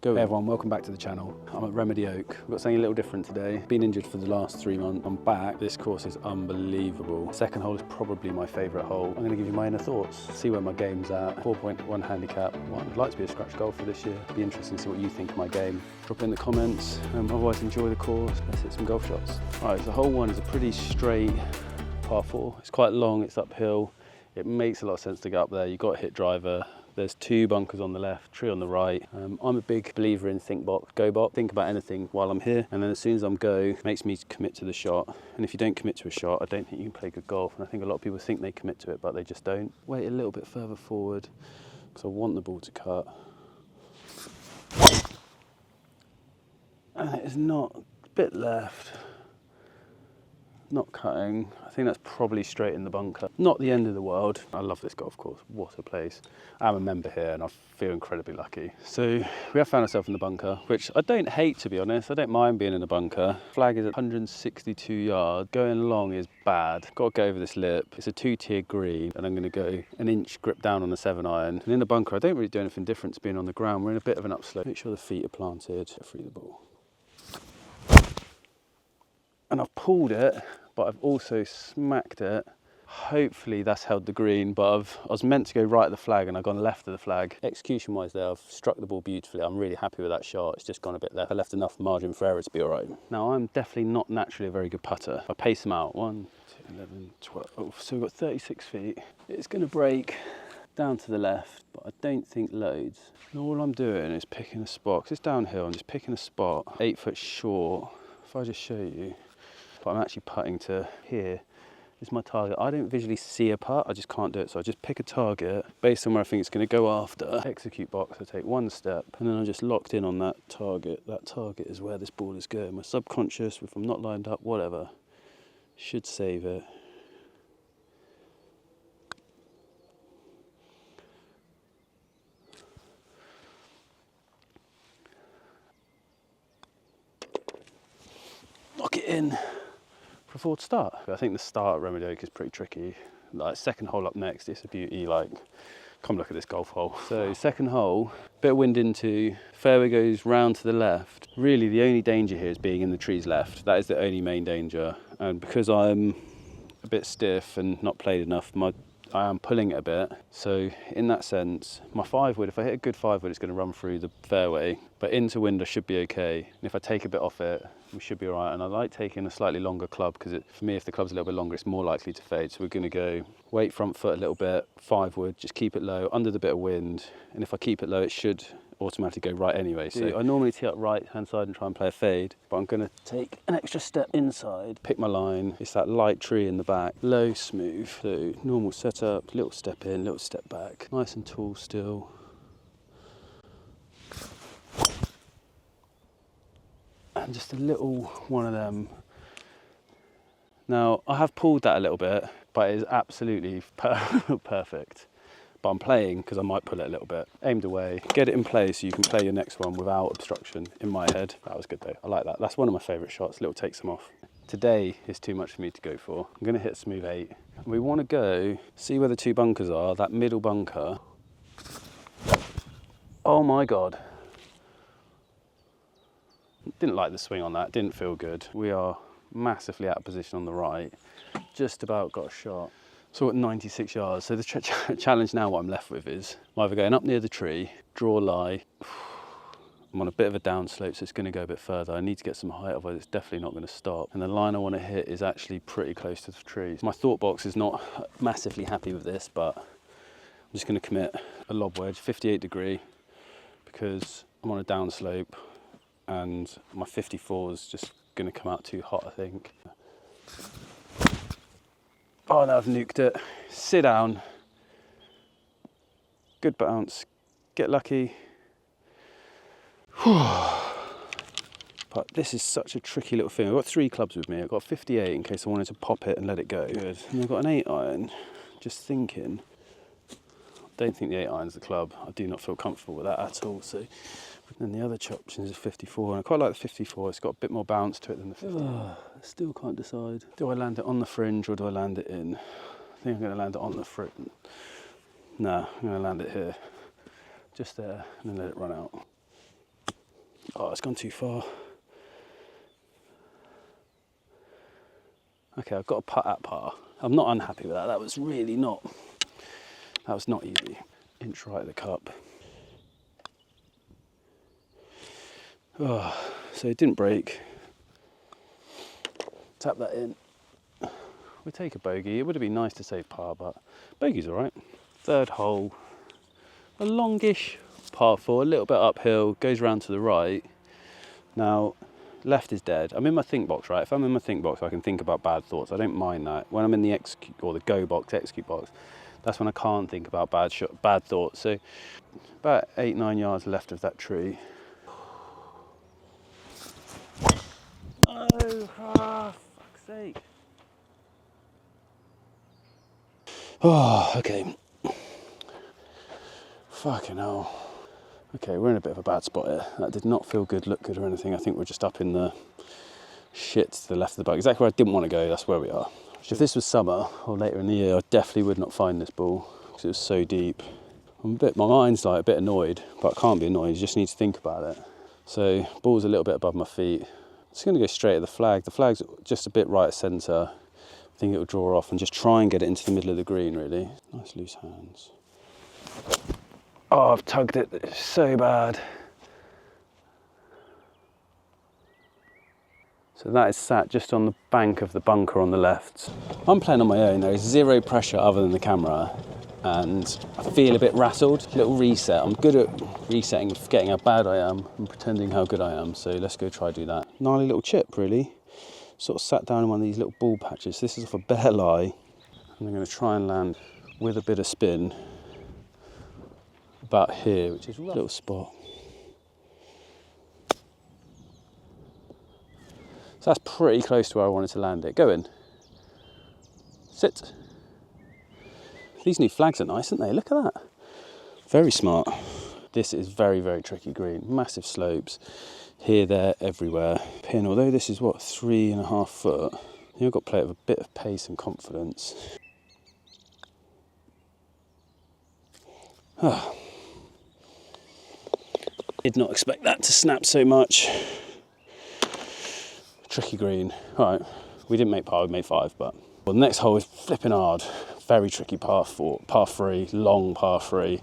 Go. Hey everyone, welcome back to the channel. I'm at Remedy Oak. We've got something a little different today. Been injured for the last 3 months. I'm back. This course is unbelievable. Second hole is probably my favourite hole. I'm going to give you my inner thoughts, see where my game's at. 4.1 handicap. Well, I'd like to be a scratch golfer this year. It'd be interesting to see what you think of my game. Drop it in the comments. Otherwise, enjoy the course. Let's hit some golf shots. All right, so hole 1 is a pretty straight par 4. It's quite long, it's uphill. It makes a lot of sense to get up there. You've got a hit driver. There's 2 bunkers on the left, tree on the right. I'm a big believer in think box, go box. Think about anything while I'm here, and then as soon as I'm go, it makes me commit to the shot. And if you don't commit to a shot, I don't think you can play good golf. And I think a lot of people think they commit to it, but they just don't. Wait a little bit further forward, because I want the ball to cut. And it is not, a bit left. Not cutting. I think that's probably straight in the bunker. Not the end of the world. I love this golf course. What a place. I'm a member here and I feel incredibly lucky. So we have found ourselves in the bunker, which I don't hate, to be honest. I don't mind being in a bunker. Flag is at 162 yards. Going along is bad. Got to go over this lip. It's a 2-tier green and I'm going to go an inch grip down on the 7-iron. And in the bunker, I don't really do anything different to being on the ground. We're in a bit of an upslope. Make sure the feet are planted. Free the ball. And I've pulled it, but I've also smacked it. Hopefully that's held the green, but I was meant to go right at the flag and I've gone left of the flag. Execution wise there, I've struck the ball beautifully. I'm really happy with that shot. It's just gone a bit left. I left enough margin for error to be all right. Now I'm definitely not naturally a very good putter. I pace them out, 1, 2, 11, 12. So we've got 36 feet. It's gonna break down to the left, but I don't think loads. And all I'm doing is picking a spot, because it's downhill, I'm just picking a spot, 8 foot short. If I just show you, but I'm actually putting to here is my target. I don't visually see a putt, I just can't do it. So I just pick a target based on where I think it's going to go after. Execute box, I take 1 step and then I'm just locked in on that target. That target is where this ball is going. My subconscious, if I'm not lined up, whatever, should save it. Lock it in. For a forward start. I think the start at Remedy Oak is pretty tricky. Like second hole up next, it's a beauty. Like, come look at this golf hole. So second hole, bit of wind into, fairway goes round to the left. Really the only danger here is being in the trees left. That is the only main danger. And because I'm a bit stiff and not played enough, I am pulling it a bit. So in that sense, my 5-wood, if I hit a good 5-wood, it's going to run through the fairway. But into wind, I should be okay. And if I take a bit off it, we should be all right. And I like taking a slightly longer club because for me, if the club's a little bit longer, it's more likely to fade. So we're going to go weight front foot a little bit, 5-wood, just keep it low under the bit of wind. And if I keep it low, it should automatically go right anyway. So I normally tee up right hand side and try and play a fade, but I'm going to take an extra step inside, pick my line. It's that light tree in the back, low, smooth. So normal setup, little step in, little step back, nice and tall still. And just a little one of them. Now I have pulled that a little bit, but it is absolutely perfect. But I'm playing because I might pull it a little bit. Aimed away, get it in place so you can play your next one without obstruction in my head. That was good though, I like that. That's one of my favourite shots, little takes them off. Today is too much for me to go for. I'm gonna hit smooth 8. We wanna go, see where the 2 bunkers are, that middle bunker. Oh my God. Didn't like the swing on that, didn't feel good. We are massively out of position on the right. Just about got a shot. So at 96 yards, so the challenge now what I'm left with is I'm either going up near the tree, draw lie. I'm on a bit of a downslope, so it's going to go a bit further. I need to get some height, otherwise it's definitely not going to stop. And the line I want to hit is actually pretty close to the trees. My thought box is not massively happy with this, but I'm just going to commit a lob wedge, 58 degree, because I'm on a downslope and my 54 is just going to come out too hot, I think. Oh no, I've nuked it. Sit down. Good bounce. Get lucky. But this is such a tricky little thing. I've got 3 clubs with me. I've got 58 in case I wanted to pop it and let it go. Good. And I've got an 8-iron. Just thinking. I don't think the 8-iron's the club. I do not feel comfortable with that at all. So then the other option is a 54. And I quite like the 54. It's got a bit more bounce to it than the 50. I still can't decide. Do I land it on the fringe or do I land it in? I think I'm going to land it on the fringe. No, I'm going to land it here. Just there and then let it run out. Oh, it's gone too far. Okay, I've got to putt at par. I'm not unhappy with that. That was not easy. Inch right of the cup. Oh, so it didn't break. Tap that in. We'll take a bogey. It would have been nice to save par, but bogey's all right. Third hole, a longish par 4, a little bit uphill, goes round to the right. Now, left is dead. I'm in my think box, right? If I'm in my think box, I can think about bad thoughts. I don't mind that. When I'm in the execute or the go box, execute box, that's when I can't think about bad thoughts. So about 8-9 yards left of that tree. Oh, fuck's sake. Oh, okay. Fucking hell. Okay, we're in a bit of a bad spot here. That did not feel good, look good or anything. I think we're just up in the shit to the left of the bug. Exactly where I didn't want to go, that's where we are. If this was summer or later in the year, I definitely would not find this ball because it was so deep. My mind's like a bit annoyed, but I can't be annoyed, you just need to think about it. So, ball's a little bit above my feet. It's going to go straight at the flag. The flag's just a bit right of centre. I think it will draw off and just try and get it into the middle of the green, really. Nice loose hands. Oh, I've tugged it so bad. So that is sat just on the bank of the bunker on the left. I'm playing on my own, there is zero pressure other than the camera, and I feel a bit rattled. Little reset. I'm good at resetting, forgetting how bad I am and pretending how good I am, so let's go try do that. Gnarly little chip, really. Sort of sat down in one of these little ball patches. This is off a bare lie, and I'm going to try and land with a bit of spin about here, which is a little spot. So that's pretty close to where I wanted to land it. Go in. Sit. These new flags are nice, aren't they? Look at that. Very smart. This is very, very tricky green. Massive slopes. Here, there, everywhere. Pin, although this is, what, 3.5 foot, you've got to play it with a bit of pace and confidence. Did not expect that to snap so much. Tricky green. All right, we didn't make par, we made 5, but... Well, the next hole is flipping hard. Very tricky par 3, long par 3.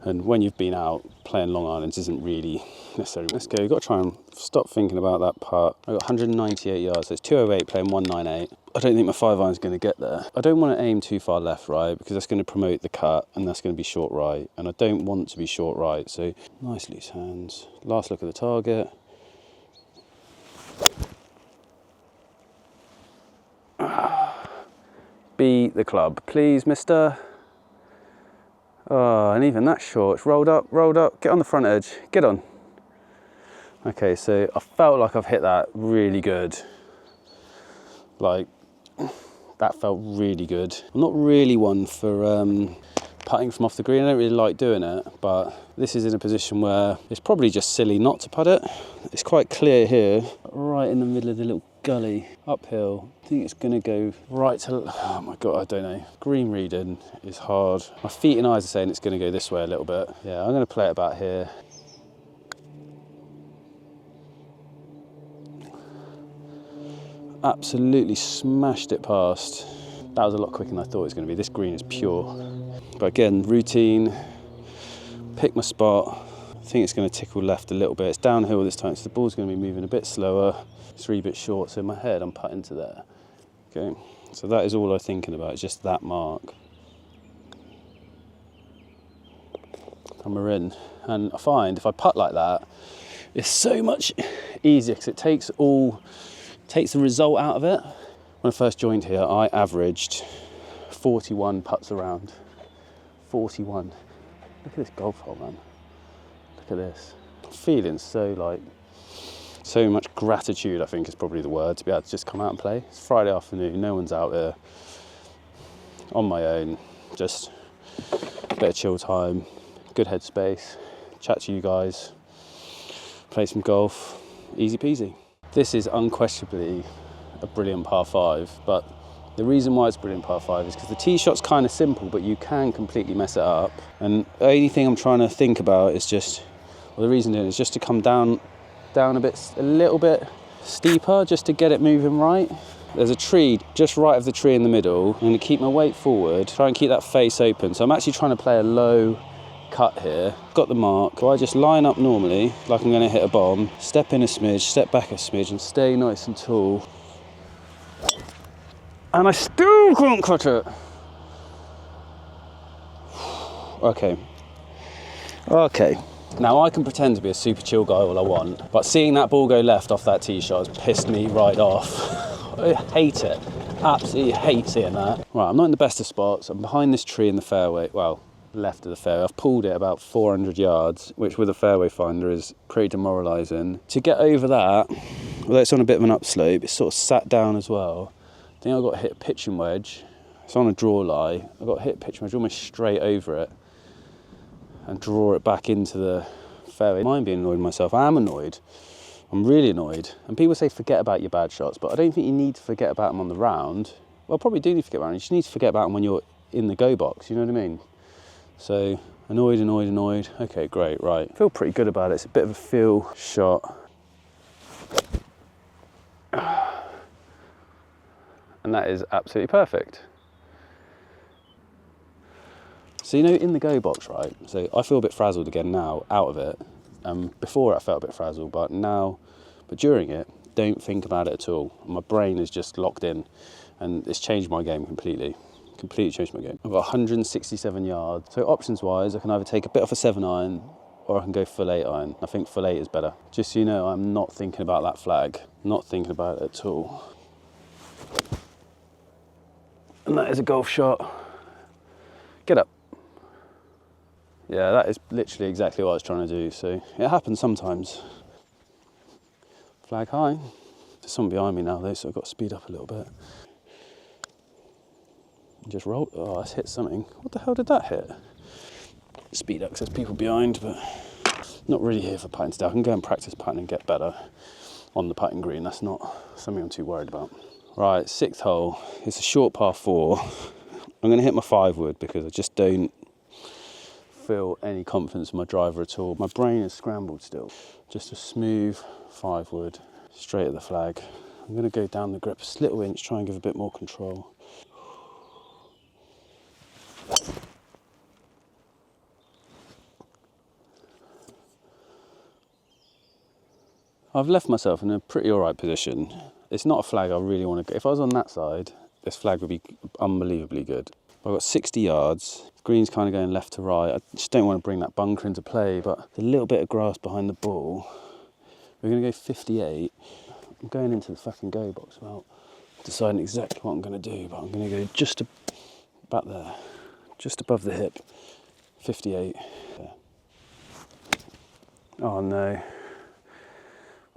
And when you've been out, playing long irons isn't really necessary. Let's go, you've got to try and stop thinking about that putt. I've got 198 yards, so it's 208 playing 198. I don't think my 5 iron's going to get there. I don't want to aim too far left, right, because that's going to promote the cut, and that's going to be short right, and I don't want to be short right, so nice loose hands. Last look at the target. Beat the club, please, mister. Oh, and even that short, it's rolled up, get on the front edge, get on. Okay, so I felt like I've hit that really good. Like, that felt really good. I'm not really one for putting from off the green. I don't really like doing it, but this is in a position where it's probably just silly not to putt it. It's quite clear here, right in the middle of the little gully, uphill. I think it's going to go right to, oh my God, I don't know. Green reading is hard. My feet and eyes are saying it's going to go this way a little bit. Yeah, I'm going to play it about here. Absolutely smashed it past. That was a lot quicker than I thought it was going to be. This green is pure. But again, routine, pick my spot. I think it's going to tickle left a little bit. It's downhill this time, so the ball's going to be moving a bit slower. 3 bits short, so in my head I'm putting to there. Okay, so that is all I'm thinking about, it's just that mark. And we're in. And I find if I putt like that, it's so much easier because it takes the result out of it. When I first joined here, I averaged 41 putts around. 41. Look at this golf hole, man. Look at this. I'm feeling so much gratitude, I think is probably the word, to be able to just come out and play. It's Friday afternoon, no one's out there. On my own, just a bit of chill time, good headspace, chat to you guys, play some golf, easy peasy. This is unquestionably a brilliant par 5, but the reason why it's a brilliant par 5 is because the tee shot's kind of simple, but you can completely mess it up. And the only thing I'm trying to think about is just, Well, the reason is just to come down a little bit steeper, just to get it moving right. There's a tree just right of the tree in the middle. I'm going to keep my weight forward, try and keep that face open. So I'm actually trying to play a low cut here. Got the mark. So I just line up normally, like I'm going to hit a bomb, step in a smidge, step back a smidge, and stay nice and tall. And I still can't cut it. Okay. Now I can pretend to be a super chill guy all I want, but seeing that ball go left off that tee shot has pissed me right off. I hate it. Absolutely hate seeing that. Right, I'm not in the best of spots. I'm behind this tree in the fairway. Well, left of the fairway. I've pulled it about 400 yards, which with a fairway finder is pretty demoralising. To get over that, although it's on a bit of an upslope, it's sort of sat down as well. I think I got hit a pitching wedge. It's on a draw lie. I got hit a pitching wedge almost straight over it and draw it back into the fairway. I mind being annoyed with myself. I am annoyed. I'm really annoyed. And people say forget about your bad shots, but I don't think you need to forget about them on the round. Well, probably do need to forget about them. You just need to forget about them when you're in the go box, you know what I mean? So, annoyed. Okay, great, right. I feel pretty good about it. It's a bit of a feel shot. And that is absolutely perfect. So, you know, in the go box, right? So I feel a bit frazzled again now, out of it. Before I felt a bit frazzled, but during it, don't think about it at all. My brain is just locked in, and it's changed my game completely. Completely changed my game. I've got 167 yards. So options wise, I can either take a bit off a 7-iron, or I can go full 8-iron. I think full 8 is better. Just so you know, I'm not thinking about that flag. Not thinking about it at all. And that is a golf shot. Get up. Yeah, that is literally exactly what I was trying to do. So it happens sometimes. Flag high. There's someone behind me now though, so I've got to speed up a little bit. Just roll. Oh, that's hit something. What the hell did that hit? Speed up, 'cause there's people behind, but not really here for putting today. I can go and practice putting and get better on the putting green. That's not something I'm too worried about. Right, 6th hole. It's a short par 4. I'm going to hit my 5 wood because I just don't feel any confidence in my driver at all. My brain is scrambled still. Just a smooth 5 wood, straight at the flag. I'm going to go down the grip a little inch, try and give a bit more control. I've left myself in a pretty alright position. It's not a flag I really want to go. If I was on that side, this flag would be unbelievably good. I've got 60 yards. The green's kind of going left to right. I just don't want to bring that bunker into play, but there's a little bit of grass behind the ball. We're going to go 58. I'm going into the fucking go box without deciding exactly what I'm going to do, but I'm going to go just about there, just above the hip. 58. There. Oh no.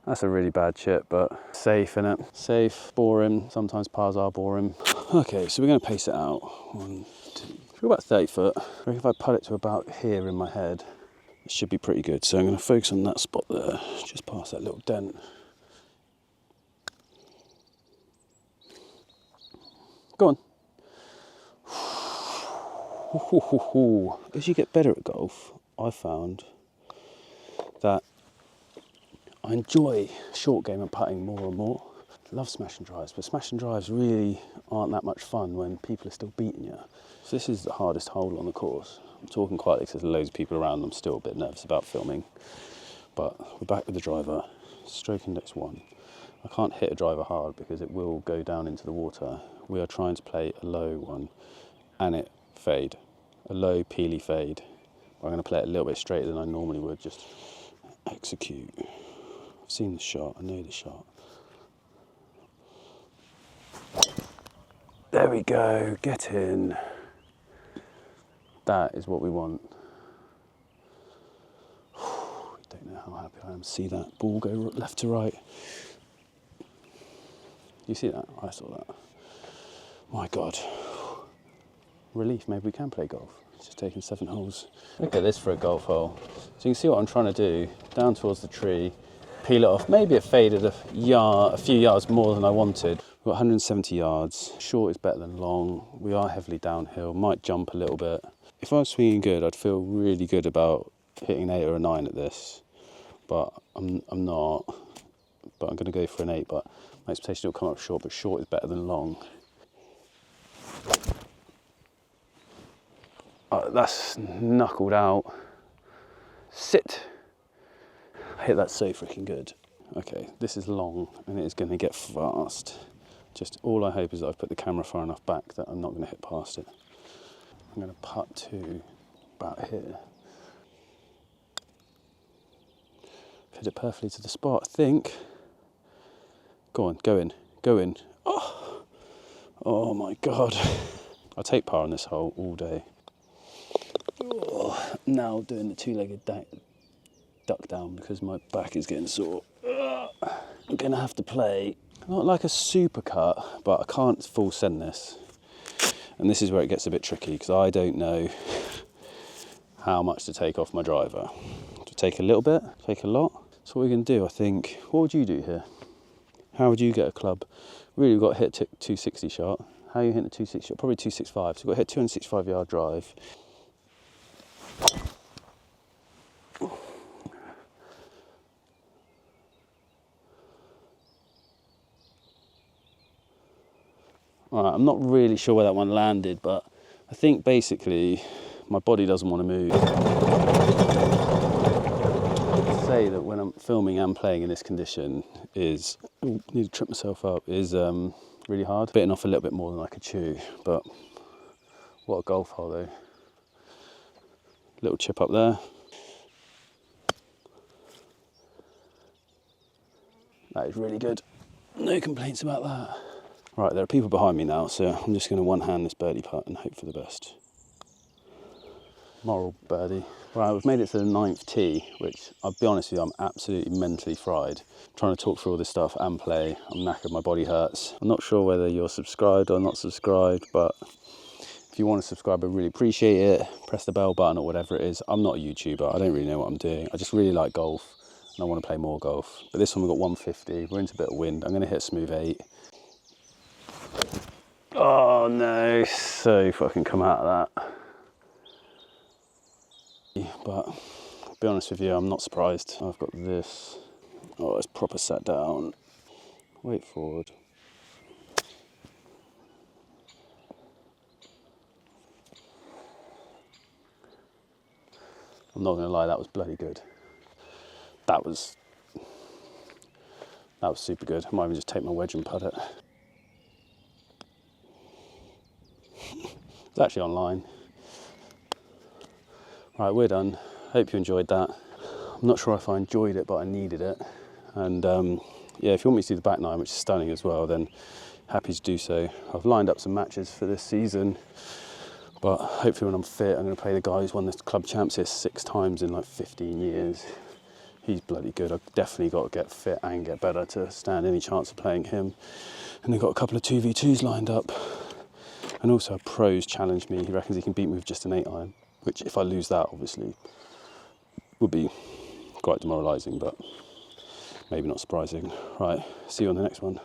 That's a really bad chip, but safe, innit? Safe, boring. Sometimes pars are boring. Okay, so we're going to pace it out. 1, 2, 3, about 30 foot. I reckon if I put it to about here in my head, it should be pretty good. So I'm going to focus on that spot there, just past that little dent. Go on. As you get better at golf, I found that I enjoy short game and putting more and more. Love smashing drives, but smashing drives really aren't that much fun when people are still beating you. So this is the hardest hole on the course. I'm talking quietly because there's loads of people around. I'm still a bit nervous about filming, but we're back with the driver. Stroke index 1. I can't hit a driver hard because it will go down into the water. We are trying to play a low one and it fade, a low peely fade. I'm going to play it a little bit straighter than I normally would, just execute. I've seen the shot, I know the shot. There we go, get in. That is what we want. Don't know how happy I am to see that ball go left to right. You see that? I saw that. My God. Relief, maybe we can play golf. It's just taking 7 holes. Look at this for a golf hole. So you can see what I'm trying to do. Down towards the tree, peel it off. Maybe it faded a few yards more than I wanted. We've got 170 yards. Short is better than long. We are heavily downhill, might jump a little bit. If I was swinging good, I'd feel really good about hitting an 8 or a 9 at this. but I'm not. But I'm going to go for an 8, but my expectation will come up short, but short is better than long. That's knuckled out. Sit. I hit that so freaking good. Okay, this is long and it is going to get fast. Just all I hope is that I've put the camera far enough back that I'm not going to hit past it. I'm going to putt to about here. Hit it perfectly to the spot, I think. Go on, go in, go in. Oh my God. I'll take par on this hole all day. Oh, now doing the two-legged duck down because my back is getting sore. I'm going to have to play, not like a super cut, but I can't full send this. And this is where it gets a bit tricky because I don't know how much to take off my driver. To take a little bit, take a lot. So what we're going to do, I think, what would you do here? How would you get a club? Really, we've got to hit 260 shot. How are you hitting a 260 shot? Probably 265. So we've got to hit 265 yard drive. All right, I'm not really sure where that one landed, but I think basically my body doesn't want to move. I say that when I'm filming and playing in this condition is, need to trip myself up, is really hard. Bitten off a little bit more than I could chew, but what a golf hole though. Little chip up there. That is really good. No complaints about that. Right, there are people behind me now, so I'm just going to one-hand this birdie putt and hope for the best. Moral birdie. Right, we've made it to the 9th tee, which I'll be honest with you, I'm absolutely mentally fried. I'm trying to talk through all this stuff and play. I'm knackered, my body hurts. I'm not sure whether you're subscribed or not subscribed, but if you want to subscribe, I really appreciate it. Press the bell button or whatever it is. I'm not a YouTuber, I don't really know what I'm doing. I just really like golf and I want to play more golf. But this one we've got 150, we're into a bit of wind. I'm going to hit a smooth 8. Oh no, so fucking come out of that. But I'll be honest with you, I'm not surprised. I've got this. Oh, it's proper sat down. Weight forward. I'm not going to lie, that was bloody good. That was super good. I might even just take my wedge and putt it. It's actually online. Right, we're done. Hope you enjoyed that. I'm not sure if I enjoyed it, but I needed it. And yeah, if you want me to see the back nine, which is stunning as well, then happy to do so. I've lined up some matches for this season, but hopefully when I'm fit, I'm going to play the guy who's won this club champs here 6 times in like 15 years. He's bloody good. I've definitely got to get fit and get better to stand any chance of playing him. And they've got a couple of 2v2s lined up. And also a pro's challenged me. He reckons he can beat me with just an 8-iron, which if I lose that, obviously, would be quite demoralising, but maybe not surprising. Right, see you on the next one.